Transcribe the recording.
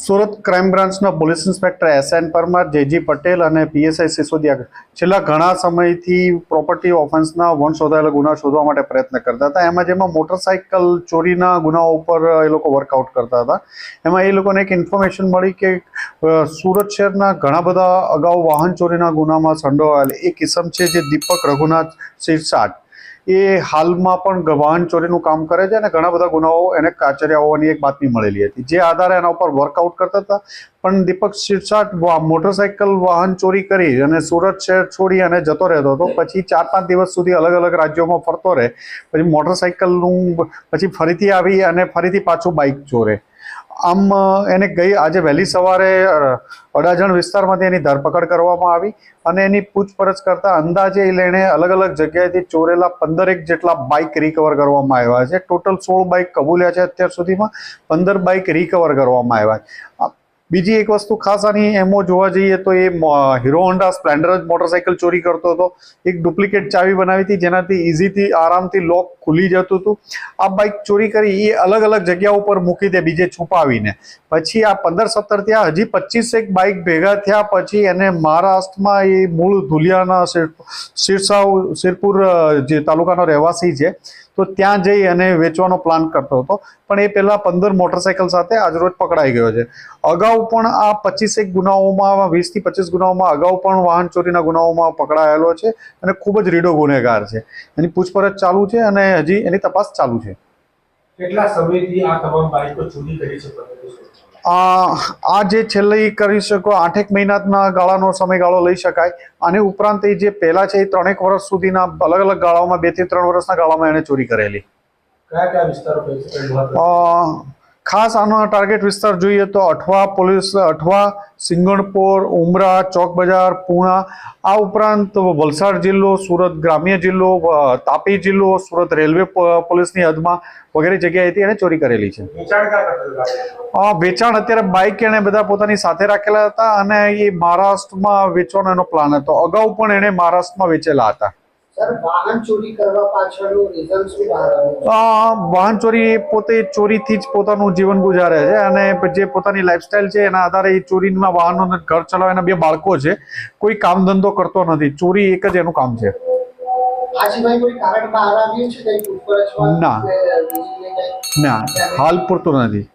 Surat crime બ્રાન્ચના police inspector SN Parmar, JG Patel અને PSI Sisodia છેલ્લા ઘણા સમયથી પ્રોપર્ટી ઓફેન્સના વણશોધાયેલા ગુના શોધવા માટે પ્રયત્ન કરતા હતા. જેમાં મોટરસાઇકલ ચોરીના ગુનાઓ ઉપર એ લોકો વર્કઆઉટ કરતા હતા. એમાં એ લોકોને એક ઇન્ફોર્મેશન મળી કે સુરત શહેરના ઘણા બધા અગાઉ વાહન ચોરીના ગુનામાં સંડોવાયેલ એક કિસમ છે જે દીપક રઘુનાથ સિરસાટ. એ હાલમાં પણ વાહન ચોરીનું કામ કરે છે અને ઘણા બધા ગુનાઓ એને કાચર્યા હોવાની એક બાતમી મળેલી હતી, જે આધારે એના ઉપર વર્કઆઉટ કરતા હતા. પણ દીપક સિરસાટ મોટરસાઇકલ વાહન ચોરી કરી અને સુરત શહેર છોડી અને જતો રહેતો હતો. પછી 4-5 દિવસ સુધી અલગ અલગ રાજ્યોમાં ફરતો રહે. પછી મોટરસાઇકલનું પછી ફરીથી આવી અને ફરીથી પાછું બાઇક ચોરે. આમ એને આજે વહેલી સવારે અડાજણ વિસ્તારમાંથી એની ધરપકડ કરવામાં આવી અને એની પૂછપરછ કરતા અંદાજે એણે અલગ અલગ જગ્યાએથી ચોરેલા 15 જેટલા બાઇક રિકવર કરવામાં આવ્યા છે. ટોટલ 16 બાઇક કબૂલ્યા છે. અત્યાર સુધીમાં 15 બાઇક રિકવર કરવામાં આવ્યા છે. બીજી એક વસ્તુ ખાસ આની એમો જોવા જઈએ તો એ હીરો હોન્ડા સ્પ્લેન્ડર જ મોટરસાઇકલ ચોરી કરતો હતો. એક ડુપ્લિકેટ ચાવી બનાવી હતી જેનાથી ઇઝીથી આરામથી લોક ખુલી જતું હતું. આ બાઇક ચોરી કરી એ અલગ અલગ જગ્યા ઉપર મૂકી દે બીજે છુપાવીને. પછી આ 15-17 થયા, હજી 25 બાઇક ભેગા થયા. પછી એને મહારાષ્ટ્રમાં એ મૂળ ધુલિયાના સિરપુર જે તાલુકાનો રહેવાસી છે, તો ત્યાં જઈ અને વેચવાનો પ્લાન કરતો હતો. પણ એ પહેલાં 15 મોટરસાઇકલ સાથે આજરોજ પકડાઈ ગયો છે. અગાઉ પણ આ 25 ગુનાઓમાં 20 થી 25 ગુનાઓમાં અગાઉ પણ વાહન ચોરીના ગુનાઓમાં પકડાયેલો છે અને ખૂબ જ રીડો ગુનેગાર છે. એની પૂછપરછ ચાલુ છે અને હજી એની તપાસ ચાલુ છે. કેટલા સમયથી આ તમામ બાઇકો ચોરી કરી છે? આ જે છેલ્લે કરી શકો 8 મહિનાના ગાળાનો સમયગાળો લઈ શકાય. આની ઉપરાંત એ જે પહેલા છે એ 3 વર્ષ સુધીના અલગ અલગ ગાળાઓમાં 2 થી 3 વર્ષના ગાળામાં એને ચોરી કરેલી. કયા કયા વિસ્તારો? ખાસ આનો ટાર્ગેટ વિસ્તાર જોઈએ તો અઠવા, સિંગણપોર, ઉમરા, ચોક બજાર, પૂણા, આ ઉપરાંત વલસાડ જિલ્લો, સુરત ગ્રામ્ય જિલ્લો, તાપી જિલ્લો, સુરત રેલવે પોલીસની હદમાં વગેરે જગ્યાએથી એને ચોરી કરેલી છે. વેચાણ અત્યારે બાઇક એને બધા પોતાની સાથે રાખેલા હતા અને એ મહારાષ્ટ્રમાં વેચવાનો એનો પ્લાન હતો. અગાઉ પણ એને મહારાષ્ટ્રમાં વેચેલા હતા. વાહન ચોરી કરવા પાછળનું રીઝન શું બહાર આવ્યું? વાહન ચોરી પોતે ચોરીથી જ પોતાનું જીવન ગુજારે છે અને જે પોતાની લાઈફસ્ટાઈલ છે એના આધારે એ ચોરીના વાહનો ઘર ચલાવે. એના 2 બાળકો છે. કોઈ કામ ધંધો કરતો નથી. ચોરી એક જ એનું કામ છે. ના, હાલ પૂરતું નથી.